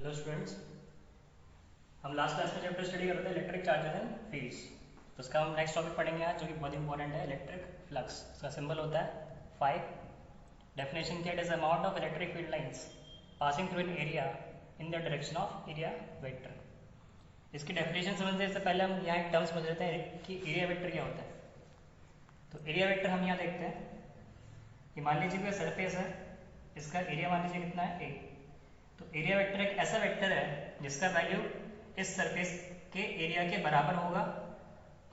Hello students, हम last class में chapter study कर रहे थे इलेक्ट्रिक चार्जेस एंड फील्ड्स। तो उसका हम नेक्स्ट टॉपिक पढ़ेंगे आज, जो कि बहुत इंपॉर्टेंट है, इलेक्ट्रिक फ्लक्स। इसका सिंबल होता है फाई। डेफिनेशन क्या है? It is amount of electric field lines passing through an area in the direction of area vector. इसकी डेफिनेशन समझने से पहले हम यहाँ एक टर्म समझ लेते हैं कि एरिया वेक्टर क्या होता है। तो एरिया वेक्टर हम यहाँ देखते हैं कि मान लीजिए कोई सरफेस है, इसका एरिया मान लीजिए कितना है, ए। तो एरिया वेक्टर एक ऐसा वेक्टर है जिसका वैल्यू इस सरफेस के एरिया के बराबर होगा,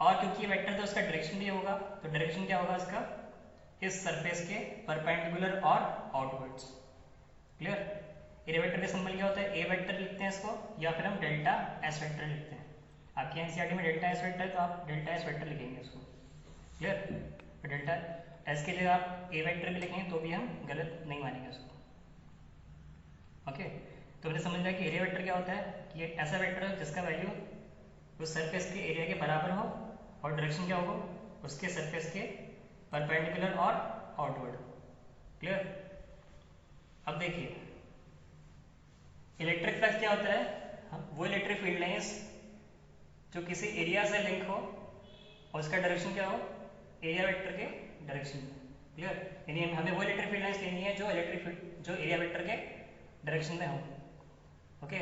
और क्योंकि ये वेक्टर तो उसका डायरेक्शन भी होगा, तो डायरेक्शन क्या होगा इसका, इस सरफेस के परपेंडिकुलर और आउटवर्ड्स। क्लियर? एरिया वेक्टर का सिंबल क्या होता है? ए वेक्टर लिखते हैं इसको, या फिर हम डेल्टा एस वेक्टर लिखते हैं। आपके एनसीईआरटी में डेल्टा एस वेक्टर है तो आप डेल्टा एस वेक्टर लिखेंगे इसको। क्लियर? तो डेल्टा एस की जगह आप ए वेक्टर भी लिखेंगे तो भी हम गलत नहीं मानेंगे उसको। ओके, तो हमने समझ लिया कि एरिया वेक्टर क्या होता है कि ये ऐसा वेक्टर है जिसका वैल्यू उस सरफेस के एरिया के बराबर हो, और डायरेक्शन क्या होगा, उसके सरफेस के परपेंडिकुलर और आउटवर्ड। क्लियर? अब देखिए इलेक्ट्रिक फ्लक्स क्या होता है, वो इलेक्ट्रिक फील्ड लाइंस जो किसी एरिया से लिंक हो और उसका डायरेक्शन क्या हो, एरिया वेक्टर के डायरेक्शन में। क्लियर? यानी हमें वो इलेक्ट्रिक फील्ड लाइंस लेनी है जो एरिया वेक्टर के डायरेक्शन में हो। ओके,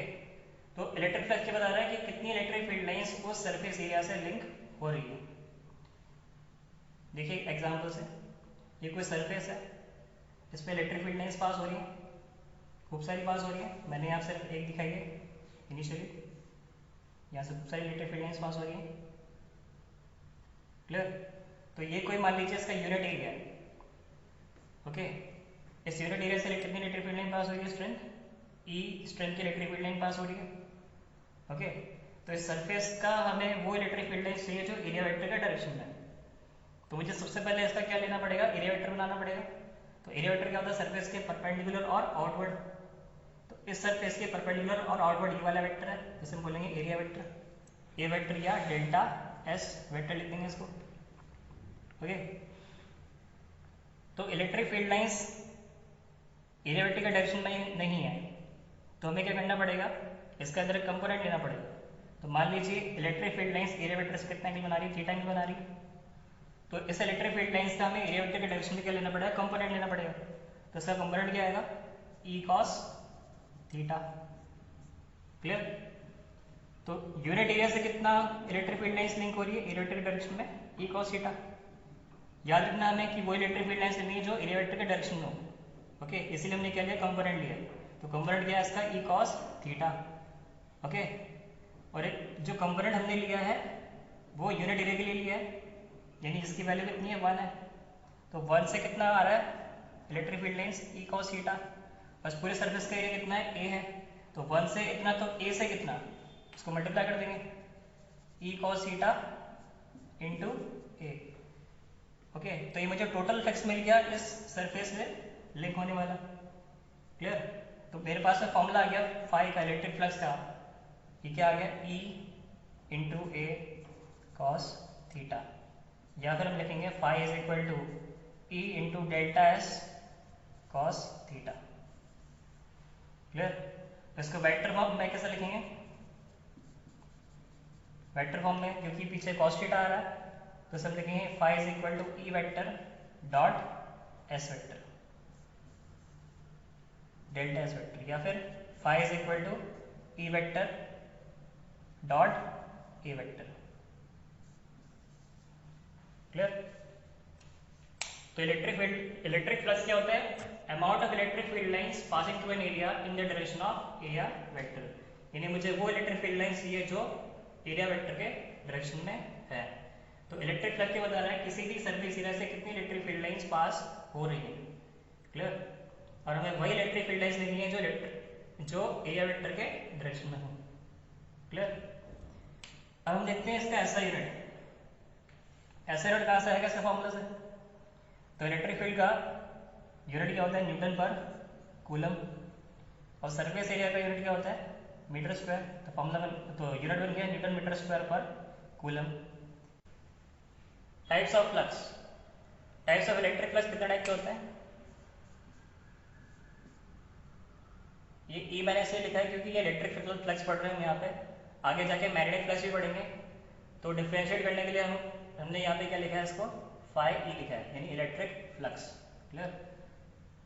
तो इलेक्ट्रिक फ्लक्स क्या बता रहा है कि कितनी इलेक्ट्रिक फील्ड लाइंस उस सरफेस एरिया से लिंक हो रही है। देखिए एग्जांपल से, ये कोई सरफेस है, इस पर इलेक्ट्रिक फील्ड लाइंस पास हो रही है, खूब सारी पास हो रही है। मैंने यहाँ सिर्फ एक दिखाई है इनिशियली, यहाँ से खूब सारी इलेक्ट्रिक फील्ड लाइंस पास हो रही है। क्लियर? तो ये कोई मान लीजिए इसका यूनिट एरिया है। ओके, इस यूनिट एरिया से कितनी इलेक्ट्रिक फील्ड लाइन पास हो रही है? स्ट्रेंथ ई स्ट्रेंथ की इलेक्ट्रिक फील्ड लाइन पास हो रही है। ओके, तो इस सरफेस का हमें वो इलेक्ट्रिक फील्ड लाइन चाहिए जो एरिया वेक्टर का डायरेक्शन में है। तो मुझे सबसे पहले इसका क्या लेना पड़ेगा, एरिया वेक्टर बनाना पड़ेगा। तो एरिया वेक्टर क्या होता है? सरफेस के परपेंडिकुलर और आउटवर्ड। तो इस सरफेस के परपेंडिकुलर और आउटवर्ड ये वाला वेक्टर है, जिसे हम बोलेंगे एरिया वेक्टर। ए वेक्टर या डेल्टा एस वेक्टर लिख देंगे इसको। ओके, तो electric field lines area vector का डायरेक्शन में नहीं है, तो हमें क्या करना पड़ेगा, इसका अंदर एक कंपोनेंट लेना पड़ेगा। तो मान लीजिए electric field lines area vector से कितना एंगल बना रही है? थीटा एंगल बना रही है। तो इस इलेक्ट्रिक फील्ड लाइंस का हमें एरिया वेक्टर के डायरेक्शन में क्या लेना पड़ेगा? कंपोनेंट लेना पड़ेगा। तो इसका कंपोनेंट क्या आएगा? E cos theta. क्लियर? तो यूनिट एरिया से कितना इलेक्ट्रिक फील्ड लाइंस लिंक हो रही है एरिया वेक्टर के डायरेक्शन में? E cos theta. याद रखना हमें कि वो इलेक्ट्रिक फील्ड लाइंस लेनी है जो एरिया वेक्टर के डायरेक्शन में हो। ओके, इसीलिए हमने क्या लिया? कंपोनेंट लिया। तो कंपोनेंट क्या है इसका? E cos theta. ओके, और एक जो कंपोनेंट हमने लिया है वो यूनिट एरिया के लिए लिया है, यानी जिसकी वैल्यू कितनी है? 1 है। तो 1 से कितना आ रहा है electric field lines? E cos theta. बस पूरे सरफेस का एरिया कितना है? ए है। तो 1 से इतना, तो ए से कितना, इसको मल्टीप्लाई कर देंगे, ई कॉस थीटा इंटू ए। ओके, तो ये मुझे टोटल फ्लक्स मिल गया इस सरफेस में लिंक होने वाला। क्लियर? तो मेरे पास में फॉर्मूला आ गया फाई का, इलेक्ट्रिक फ्लक्स का। ये क्या आ गया? E into A cos theta, या फिर हम लिखेंगे phi is equal to E into delta S cos theta. Clear? तो इसको वेक्टर फॉर्म में कैसे लिखेंगे? वेक्टर फॉर्म में, क्योंकि पीछे कॉस थीटा आ रहा है, तो सब लिखेंगे phi is equal to E vector dot S vector, delta S vector, या फिर phi is equal to E vector dot A vector. Clear? तो इलेक्ट्रिक फ्लक्स क्या होता है? Amount of electric field lines passing through an area in the direction of area vector. यानी मुझे वो electric field lines चाहिए जो एरिया वेक्टर के डायरेक्शन में है। तो इलेक्ट्रिक फ्लक्स क्या बता रहा है? किसी भी सरफेस एरिया से कितनी इलेक्ट्रिक फील्ड लाइंस पास हो रही है। क्लियर? और हमें वही इलेक्ट्रिक फील्ड लाइंस लेनी है जो एरिया वेक्टर के डायरेक्शन में हो। क्लियर? अब हम देखते हैं इसका ऐसा यूनिट। ऐसा यूनिट कहाँ से आएगा इसका फॉर्मूला से? तो इलेक्ट्रिक फील्ड का यूनिट क्या होता है? न्यूटन पर कूलम। और सरफेस एरिया का यूनिट क्या होता है? Metre square. तो फॉर्मूला तो यूनिट बन गया newton metre square per coulomb. Types of flux, types of electric flux कितने टाइप के होते हैं? ये ई मैंने इसलिए लिखा है क्योंकि ये इलेक्ट्रिक फ्लक्स पढ़ रहे हैं हम यहाँ पे, आगे जाके मैग्नेटिक फ्लक्स भी पढ़ेंगे। तो डिफ्रेंशिएट करने के लिए हमने यहाँ पे क्या लिखा है, इसको फाई ई लिखा है, यानी इलेक्ट्रिक फ्लक्स। क्लियर?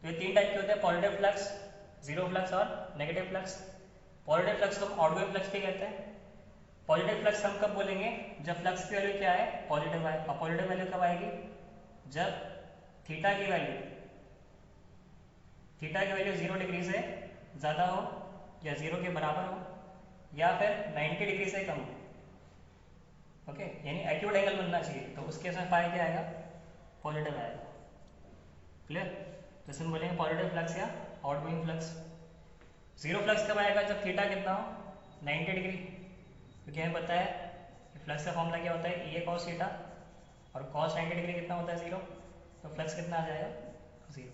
तो ये 3 टाइप के होते हैं, पॉजिटिव फ्लक्स, जीरो फ्लक्स और नेगेटिव फ्लक्स। पॉजिटिव फ्लक्स को हम आउटगोइंग फ्लक्स भी कहते हैं। पॉजिटिव फ्लक्स हम कब बोलेंगे, जब फ्लक्स की वैल्यू क्या है, पॉजिटिव है। और पॉजिटिव वैल्यू कब आएगी, जब थीटा की वैल्यू 0 डिग्री से ज़्यादा हो या 0 के बराबर हो या फिर 90 डिग्री से कम हो। ओके, यानी एक्यूट एंगल बनना चाहिए, तो उस केस में फाई क्या आएगा, पॉजिटिव आएगा। क्लियर? जैसे हम बोलेंगे पॉजिटिव फ्लक्स या आउटगोइंग फ्लक्स। जीरो फ्लक्स कब आएगा, जब थीटा कितना हो, 90 डिग्री। क्योंकि हमें पता है कि फ्लक्स का फॉर्मूला क्या होता है, ए कॉस थीटा, और कॉस 90 डिग्री कितना होता है, 0। तो फ्लक्स कितना आ जाएगा, 0।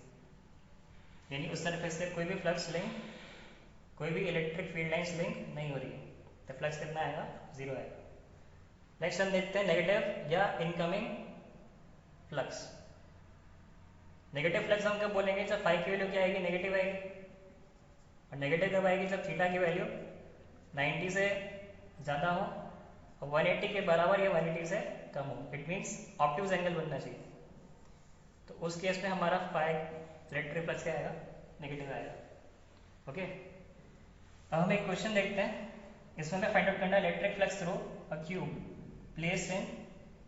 यानी उस तरफ से कोई भी फ्लक्स लिंक, कोई भी इलेक्ट्रिक फील्ड लाइंस लिंक नहीं हो रही है, तो फ्लक्स कितना आएगा, 0 आएगा। नेक्स्ट हम देखते हैं नेगेटिव या इनकमिंग फ्लक्स। नेगेटिव फ्लक्स हम कब बोलेंगे, जब फाई की वैल्यू क्या आएगी, नेगेटिव आएगी। और नेगेटिव कब आएगी, जब थीटा की वैल्यू 90 से ज़्यादा हो और 180 के बराबर या 180 से कम हो। इट मीन्स ऑप्टिक्स एंगल बनना चाहिए। तो उस केस में हमारा फाई इलेक्ट्रिक फ्लक्स क्या आएगा, नेगेटिव आएगा। ओके, अब हम एक क्वेश्चन देखते हैं। इसमें हमें फाइंड आउट करना है electric flux through a cube placed in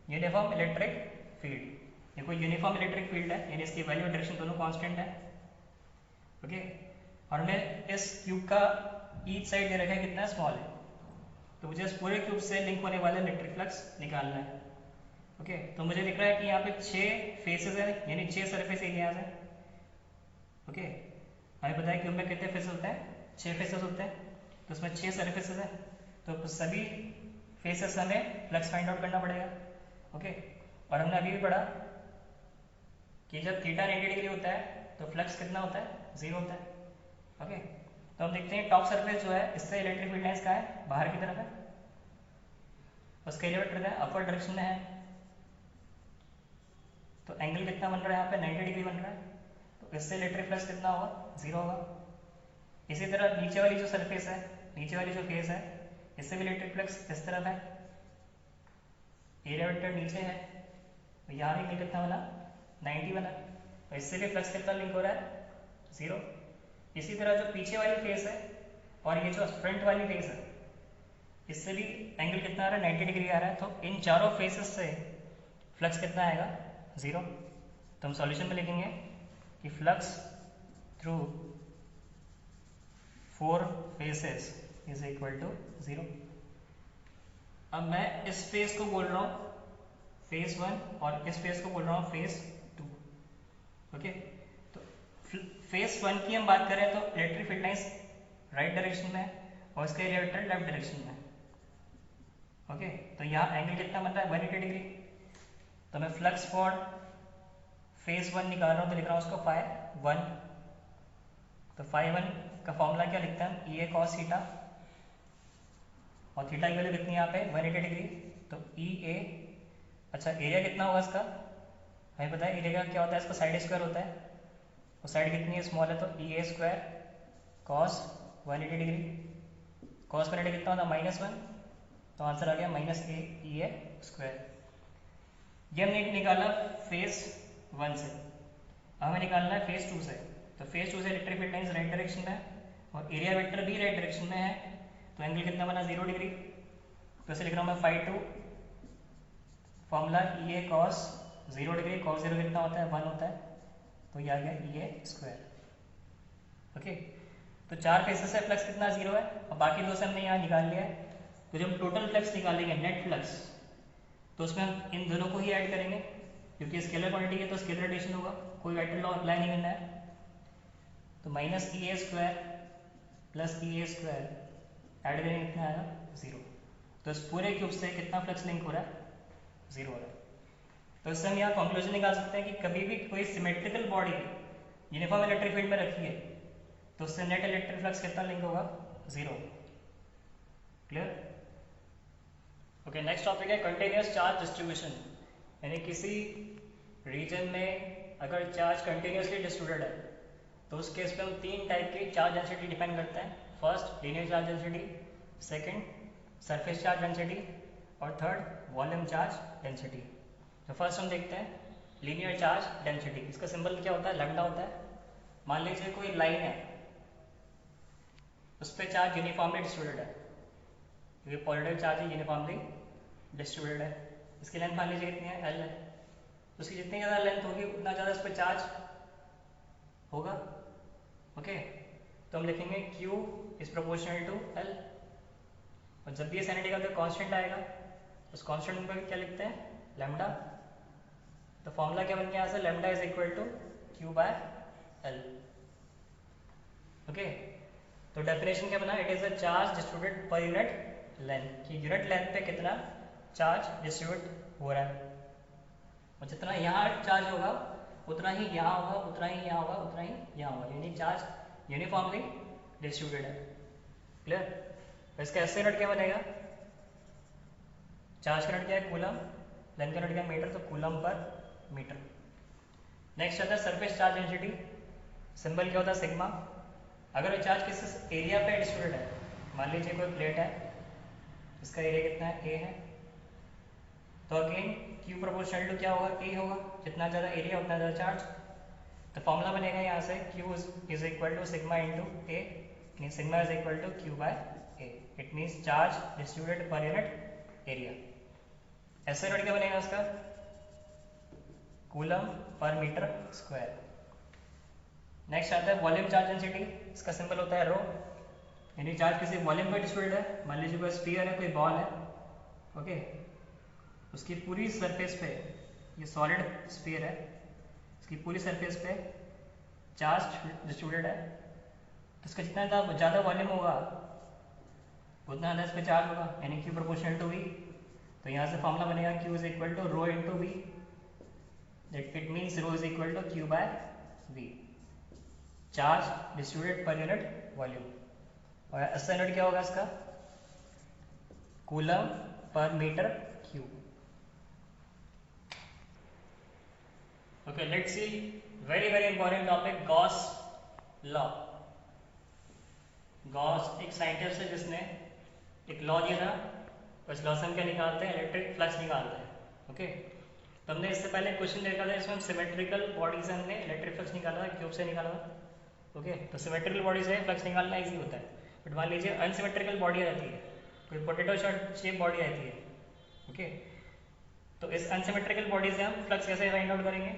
uniform electric field. ये कोई यूनिफॉर्म इलेक्ट्रिक फील्ड है, यानी इसकी वैल्यू डायरेक्शन दोनों कांस्टेंट है। ओके, और हमें इस क्यूब का ईच साइड दे रखा है कितना स्मॉल है, तो मुझे इस पूरे क्यूब से लिंक होने वाला इलेक्ट्रिक फ्लक्स निकालना है। ओके, तो मुझे दिख रहा है कि यहाँ पे 6 फेसेस है, यानी 6 सरफेस एरियाज है। ओके, हमें पता है क्यूब में कितने फेसेस होते हैं, 6 फेसेस होते हैं, तो उसमें 6 सरफेसेस है, तो सभी फेसेस हमें फ्लक्स फाइंड आउट करना पड़ेगा। ओके, और हमने अभी भी पढ़ा कि जब थीटा 90 डिग्री होता है तो फ्लक्स कितना होता है, 0 होता है। ओके, तो हम देखते हैं टॉप सरफेस जो है, इससे इलेक्ट्रिक फील्ड लाइंस कहाँ है, बाहर की तरफ है, उसके एलिवेटर है अपर डायरेक्शन में है, तो एंगल कितना बन रहा है यहाँ पे, 90 डिग्री बन रहा है, तो इससे इलेक्ट्रिक फ्लक्स कितना होगा, 0 होगा। इसी तरह नीचे वाली जो सरफेस है, नीचे वाली जो फेस है, इससे भी इलेक्ट्रिक फ्लक्स इस तरफ है, एरिया वेक्टर नीचे है, तो यहाँ भी एंगल कितना बना, 90 बना, तो इससे भी फ्लक्स कितना लिंक हो रहा है, 0। इसी तरह जो पीछे वाली फेस है और ये जो फ्रंट वाली फेस है, इससे भी एंगल कितना आ रहा है, 90 डिग्री आ रहा है, तो इन चारों फेसेस से फ्लक्स कितना आएगा, 0। तो हम सॉल्यूशन में लिखेंगे कि flux through 4 faces is equal to 0। अब मैं इस फेस को बोल रहा हूँ फेस 1 और इस फेस को बोल रहा हूँ फेस 2। ओके, तो फेस 1 की हम बात करें तो electric field lines right direction में है और इसका एरिया वेक्टर लेफ्ट डायरेक्शन में है। ओके, तो यहाँ एंगल कितना बन रहा है, 180 डिग्री। तो मैं फ्लक्स फॉर फेस 1 निकाल रहा हूँ, तो लिख रहा हूँ उसको फाई 1। तो फाई 1 का फॉर्मूला क्या लिखते हैं हम, ई ए कॉस थीटा, और थीटा की वैल्यू कितनी यहाँ पे 180 डिग्री, तो ई ए। अच्छा, एरिया कितना होगा इसका, हमें पता है एरिया क्या होता है, इसका साइड स्क्वायर होता है, और साइड कितनी है, स्मॉल है, तो ई ए स्क्वायर कॉस 180 डिग्री। कॉस 180 कितना होता है, -1, तो आंसर आ गया -a ई ए स्क्वायर। ये हमने निकाला फेस 1 से, अब हमें निकालना है फेस 2 से। तो फेस 2 से electric field lines right direction में है और एरिया वेक्टर भी राइट डायरेक्शन में है, तो एंगल कितना बना, 0 डिग्री। तो इसे लिख रहा हूँ मैं फाई 2, फॉर्मूला ई ए कॉस 0 डिग्री, कॉस 0 कितना होता है, 1 होता है, तो ये आ गया ई ए स्क्वायर। ओके, तो 4 फेसेस से फ्लक्स कितना, 0 है, और बाकी 2 से हमने यहाँ निकाल लिया है। तो जब हम टोटल फ्लक्स निकालेंगे, नेट फ्लक्स, तो उसमें हम इन दोनों को ही ऐड करेंगे, क्योंकि स्केलर क्वांटिटी है तो स्केलर एडिशन होगा, कोई वेक्टर लॉ अप्लाई नहीं करना है। तो माइनस ई ए स्क्वायर प्लस ई ए स्क्वायर ऐड करेंगे, कितना आएगा, 0। तो इस पूरे क्यूब से कितना फ्लक्स लिंक हो रहा है, 0 हो रहा है। तो इससे हम यहाँ कंक्लूजन निकाल सकते हैं कि कभी भी कोई symmetrical body uniform electric field में रखी है तो उससे नेट इलेक्ट्रिक फ्लक्स कितना लिंक होगा, 0। क्लियर? ओके, नेक्स्ट टॉपिक है कंटिन्यूस चार्ज डिस्ट्रीब्यूशन, यानी किसी रीजन में अगर चार्ज कंटिन्यूसली डिस्ट्रीब्यूटेड है तो उस केस पे हम तीन टाइप की चार्ज डेंसिटी डिफाइन करते हैं। First linear charge density, second surface charge density और थर्ड वॉल्यूम चार्ज डेंसिटी। तो फर्स्ट हम देखते हैं लीनियर चार्ज डेंसिटी। इसका सिंबल क्या होता है? लैम्डा होता है। मान लीजिए कोई लाइन है, उस पर चार्ज यूनिफॉर्मली डिस्ट्रीब्यूटेड है, क्योंकि पॉजिटिव चार्ज है यूनिफॉर्मली डिस्ट्रीब्यूटेड है। इसकी लेंथ मान लीजिए कितनी है? एल है। उसकी जितनी ज़्यादा लेंथ होगी उतना ज़्यादा इस पर चार्ज होगा। ओके, तो हम लिखेंगे Q is proportional to L। और जब भी ये सैनिटी का कांस्टेंट आएगा, उस कांस्टेंट को क्या लिखते हैं? लैम्डा। तो फॉर्मूला क्या बन गया यहाँ से? Lambda is equal to Q by L। Okay, तो डेफिनेशन क्या बना? It is a charge distributed per unit length, कि यूनिट लेंथ पे कितना चार्ज डिस्ट्रीब्यूट हो रहा है। और जितना यहाँ चार्ज होगा उतना ही यहाँ होगा, उतना ही यहाँ होगा, उतना ही यहाँ होगा, यानी चार्ज यूनिफॉर्मली डिस्ट्रीब्यूटेड है। क्लियर? तो इसका एसआई यूनिट क्या बनेगा? चार्ज का यूनिट क्या है? कूलम। लेंथ का यूनिट क्या है? मीटर। तो कूलम पर मीटर। नेक्स्ट आता है सरफेस चार्ज डेंसिटी। सिंबल क्या होता है? सिग्मा। अगर ये चार्ज किस एरिया पे डिस्ट्रीब्यूटेड है, मान लीजिए कोई प्लेट है, इसका एरिया कितना है? ए है। तो अगेन Q प्रोपोर्शनल टू क्या होगा? A होगा। जितना ज़्यादा एरिया उतना ज़्यादा चार्ज। तो फॉर्मूला बनेगा यहाँ से Q is equal to sigma into A, sigma is equal to Q by ए। It means charge distributed per unit area. ऐसे यूनिट क्या बनेगा उसका? Coulomb per metre square. Next आता है वॉल्यूम चार्ज डेंसिटी। इसका सिंबल होता है रो, यानी चार्ज किसी वॉल्यूम पर डिस्ट्रीब्यूटेड है। मान लीजिए कोई स्फीयर है, कोई बॉल है। ओके, उसकी पूरी सरफेस पे, ये सॉलिड स्फीयर है, इसकी पूरी सरफेस पे चार्ज डिस्ट्रीब्यूटेड है। तो इसका जितना ज़्यादा वॉल्यूम होगा उतना ज़्यादा इस पर चार्ज होगा, यानी Q प्रोपोर्शनल टू V। तो यहाँ से फॉर्मूला बनेगा Q is equal to rho into V। It means rho is equal to Q by V, charge distributed per unit volume. और एसआई यूनिट क्या होगा इसका? Coulomb per metre cube. Okay, let's see very important topic, Gauss law. Gauss एक scientist है जिसने एक law दिया था, उस लॉ से हम क्या निकालते हैं? इलेक्ट्रिक फ्लक्स निकालते हैं। ओके, तो हमने इससे पहले क्वेश्चन देखा था, इसमें हम सिमेट्रिकल बॉडी से हमने इलेक्ट्रिक फ्लक्स निकाला था, क्यूब से निकाला था। ओके, तो सिमेट्रिकल बॉडी से फ्लक्स निकालना ईजी होता है। बट मान लीजिए अनसिमेट्रिकल बॉडी रहती है, कोई पोटेटो शेप बॉडी रहती है। ओके, तो इस अनसिमेट्रिकल बॉडी से हम फ्लक्स कैसे फाइंड आउट करेंगे?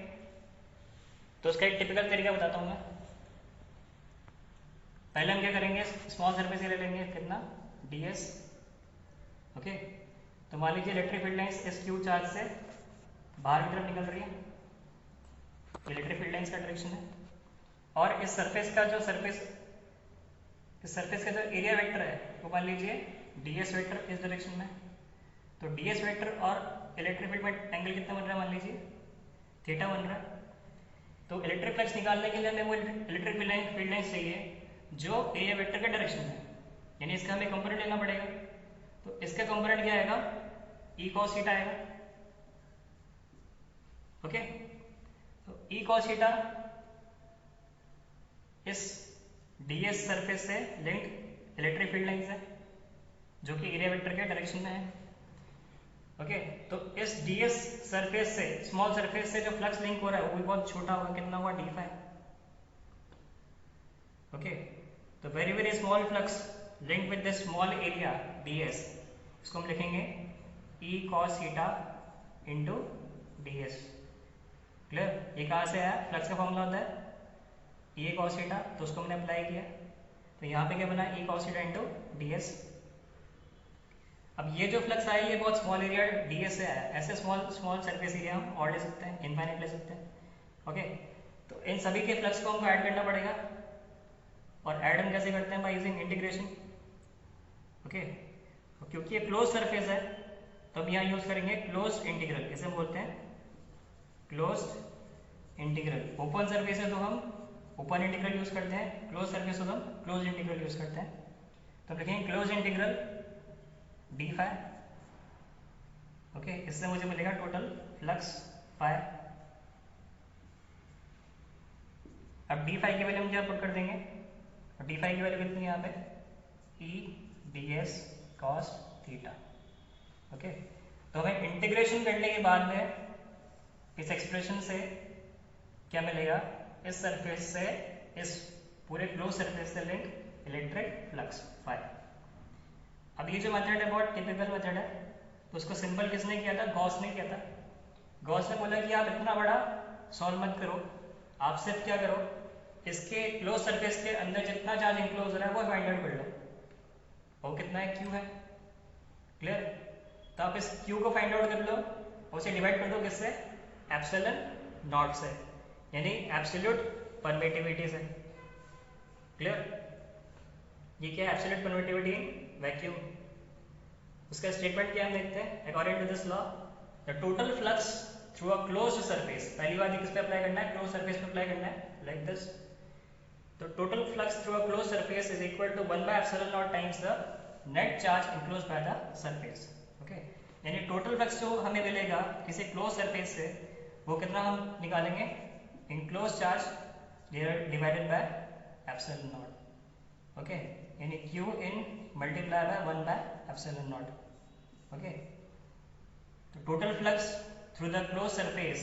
तो उसका एक टिपिकल तरीका बताता हूँ मैं। पहले हम क्या करेंगे? स्मॉल सरफेस एरिया लेंगे, कितना? ds। ओके, तो मान लीजिए इलेक्ट्रिक फील्ड लाइंस इस क्यू चार्ज से बाहर की तरफ निकल रही है, इलेक्ट्रिक फील्ड लाइंस का डायरेक्शन है। और इस सरफेस का जो एरिया वेक्टर है वो मान लीजिए ds वेक्टर इस डायरेक्शन में। तो ds वेक्टर और इलेक्ट्रिक फील्ड में एंगल कितना बन रहा है? मान लीजिए थीटा बन रहा है। तो इलेक्ट्रिक फ्लक्स निकालने के लिए हमें वो इलेक्ट्रिक फील्ड लाइंस चाहिए जो एरिया वेक्टर के डायरेक्शन में है, यानी इसका हमें कंपोनेंट लेना पड़ेगा। तो इसका कंपोनेंट क्या आएगा? E cos थीटा आएगा। ओके, तो E cos थीटा इस ds सरफेस से लिंक्ड इलेक्ट्रिक फील्ड लाइंस है जो कि एरिया वेक्टर के डायरेक्शन में है। ओके, तो इस ds सरफेस से, स्मॉल सरफेस से जो फ्लक्स लिंक हो रहा है वो भी बहुत छोटा होगा, कितना होगा? d phi. ओके, तो very small flux link with the small area ds, इसको हम लिखेंगे E cos theta into ds। Clear? ये कहाँ से आया? फ्लक्स का फॉर्मूला होता है E cos थीटा, तो उसको हमने अप्लाई किया। तो यहाँ पे क्या बना? E cos theta into ds। अब ये जो फ्लक्स आया ये बहुत स्मॉल एरिया ds से आया। ऐसे स्मॉल सरफेस एरिया हम और ले सकते हैं, इनफाइनाइट ले सकते हैं। ओके, तो इन सभी के फ्लक्स को हमको ऐड करना पड़ेगा। और ऐड हम कैसे करते हैं? By using integration. ओके, क्योंकि ये क्लोज सरफेस है तो हम यहाँ यूज करेंगे क्लोज इंटीग्रल। इसे हम बोलते हैं क्लोज इंटीग्रल। ओपन सरफेस है तो हम ओपन इंटीग्रल यूज करते हैं, क्लोज सरफेस हो तो हम क्लोज इंटीग्रल यूज करते हैं। तो लिखेंगे close integral d phi. Okay, इससे मुझे मिलेगा टोटल फ्लक्स फाई। अब डी फाई की वैल्यू हम क्या पुट कर देंगे, और डी फाई की वैल्यू कितनी है यहाँ पे, ई d S cos theta. Okay, तो हमें इंटीग्रेशन करने के बाद में इस एक्सप्रेशन से क्या मिलेगा, इस सरफेस से इस पूरे क्लोज सरफेस से लिंक इलेक्ट्रिक फ्लक्स फाई। अब ये जो मेथड है बहुत टिपिकल मेथड है, तो उसको सिंपल किसने किया था, गॉस ने किया था। गॉस ने बोला कि आप इतना बड़ा सॉल्व मत करो, आप सिर्फ क्या करो, इसके क्लोज सरफेस के अंदर जितना चार्ज इंक्लोज हो रहा है वो फाइंड आउट कर लो, वो कितना है, क्यू है। क्लियर, तो आप इस क्यू को फाइंड आउट कर लो और उसे डिवाइड कर दो किससे, एप्सिलॉन नॉट से, यानी एब्सोल्यूट परमिटिविटी से। क्लियर, ये क्या है, एब्सोल्यूट परमिटिविटी इन वैक्यूम। उसका स्टेटमेंट क्या हम देखते हैं, according to this law the total flux through a closed surface, पहली बात किस पे अप्लाई करना है, क्लोज सरफेस पे अप्लाई करना है, लाइक दिस। तो total flux through a close surface is equal to 1 by epsilon naught times the net charge enclosed by the surface. Okay, यानी टोटल फ्लक्स जो हमें मिलेगा किसी क्लोज सरफेस से, वो कितना हम निकालेंगे, enclose charge divided by epsilon naught. Okay, यानी q in multiply by 1 by epsilon naught. Okay, तो total flux through the close surface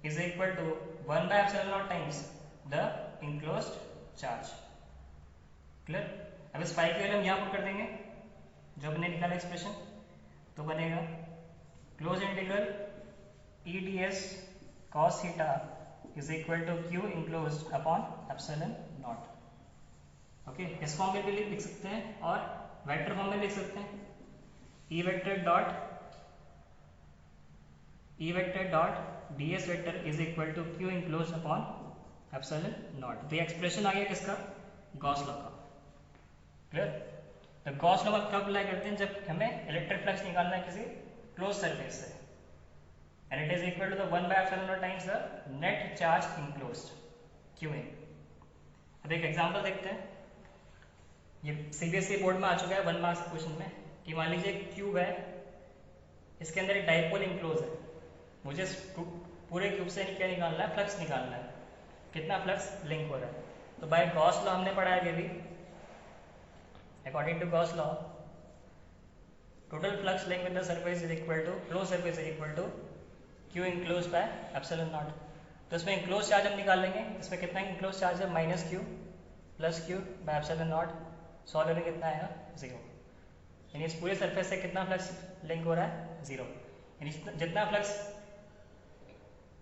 is equal to 1 by epsilon naught times the enclosed charge. Clear, अब इस phi की value हम यहाँ put कर देंगे जो हमने निकाला एक्सप्रेशन, तो बनेगा close integral E d S cos theta is equal to Q enclosed upon epsilon naught. Okay, इस फॉर्म में भी लिख सकते हैं और वेक्टर फॉर्म में लिख सकते हैं, E vector dot D S vector is equal to Q enclosed upon epsilon naught. तो ये एक्सप्रेशन आ गया किसका, गॉस लॉ का। क्लियर, तो गॉस लॉ कब अप्लाई करते हैं, जब हमें इलेक्ट्रिक फ्लक्स निकालना है किसी क्लोज सरफेस से, and it is equal to the 1 by epsilon naught times the net charge enclosed Q in. अब एक एग्जांपल देखते हैं, ये सीबीएसई बोर्ड में आ चुका है 1 मार्क्स क्वेश्चन में, कि मान लीजिए क्यूब है, इसके अंदर एक डाइपोल इंक्लोज है, मुझे पूरे क्यूब से क्या निकालना है, फ्लक्स निकालना है, कितना फ्लक्स लिंक हो रहा है। तो बाय गॉस लॉ हमने पढ़ा है भी, according to Gauss law total flux link with the surface is equal to close surface is equal to Q enclose by epsilon naught. तो इसमें इनक्लोज चार्ज हम निकाल लेंगे, इसमें कितना इनक्लोज चार्ज है, minus Q plus Q by epsilon naught, solve में कितना आएगा, 0। यानी इस पूरे सरफेस से कितना फ्लक्स लिंक हो रहा है, 0। यानी जितना फ्लक्स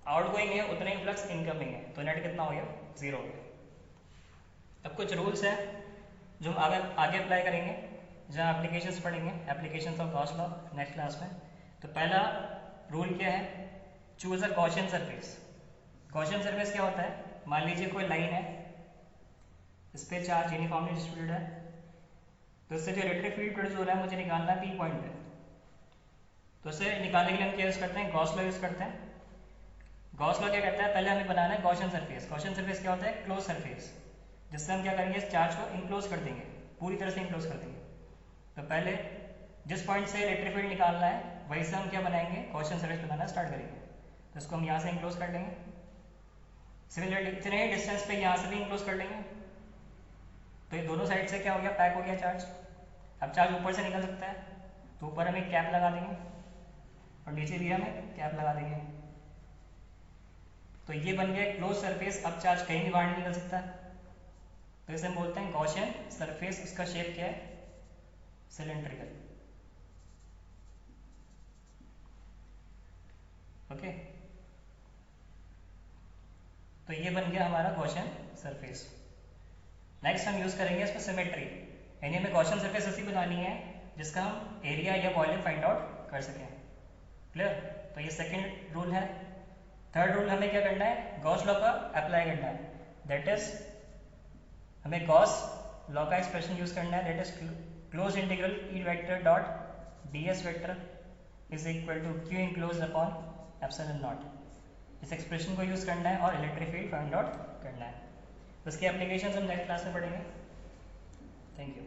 आउटगोइंग है उतना ही फ्लक्स इनकमिंग है, तो नेट कितना हो गया, 0 हो गया। अब कुछ रूल्स हैं जो हम आगे अप्लाई करेंगे जहाँ एप्लीकेशंस पढ़ेंगे, applications of Gauss law next class में। तो पहला रूल क्या है, choose a Gaussian surface. Gaussian surface क्या होता है, मान लीजिए कोई लाइन है, इस पर चार्ज यूनिफॉर्मली डिस्ट्रीब्यूटेड है, तो इससे जो इलेक्ट्रिक फील्ड प्रोड्यूस हो रहा है मुझे निकालना है पी पॉइंट पे। तो इसे निकालने के लिए हम क्या यूज करते हैं, गॉस लॉ यूज करते हैं। गॉस लॉ क्या कहता है, पहले हमें बनाना है गॉसियन सरफेस। गॉसियन सरफेस क्या होता है, क्लोज सरफेस, जिससे हम क्या करेंगे, इस चार्ज को इनक्लोज कर देंगे, पूरी तरह से इनक्लोज कर देंगे। तो पहले जिस पॉइंट से इलेक्ट्रिक फील्ड निकालना है वहीं से हम क्या बनाएंगे, गॉसियन सरफेस बनाना स्टार्ट करेंगे। तो इसको हम यहाँ से इनक्लोज कर लेंगे, सिमिलरली इतने ही डिस्टेंस पे यहाँ से भी इनक्लोज कर लेंगे। तो ये दोनों साइड से क्या हो गया, पैक हो गया चार्ज। अब चार्ज ऊपर से निकल सकता है, तो ऊपर हम एक कैप लगा देंगे और नीचे भी हम एक कैप लगा देंगे। तो ये बन गया क्लोज सरफेस, अब चार्ज कहीं भी बाहर नहीं निकल सकता। तो इसे हम बोलते हैं गॉसियन सरफेस। इसका शेप क्या है, सिलेंड्रिकल। ओके, तो ये बन गया हमारा गॉसियन सरफेस। नेक्स्ट हम यूज करेंगे इसमें सिमेट्री, यानी हमें गॉसियन सरफेस ऐसी बनानी है जिसका हम एरिया या वॉल्यूम फाइंड आउट कर सकें। क्लियर, तो ये सेकंड रूल है। थर्ड रूल हमें क्या करना है, गॉस लॉ का अप्लाई करना है, दैट इज हमें गॉस लॉ का एक्सप्रेशन यूज करना है, that is close integral E vector dot D S vector is equal to Q enclose upon epsilon naught. इस एक्सप्रेशन को यूज करना है और इलेक्ट्रिक फील्ड फाइंड आउट करना है। तो इसकी एप्लीकेशन हम नेक्स्ट क्लास में पढ़ेंगे। Thank you.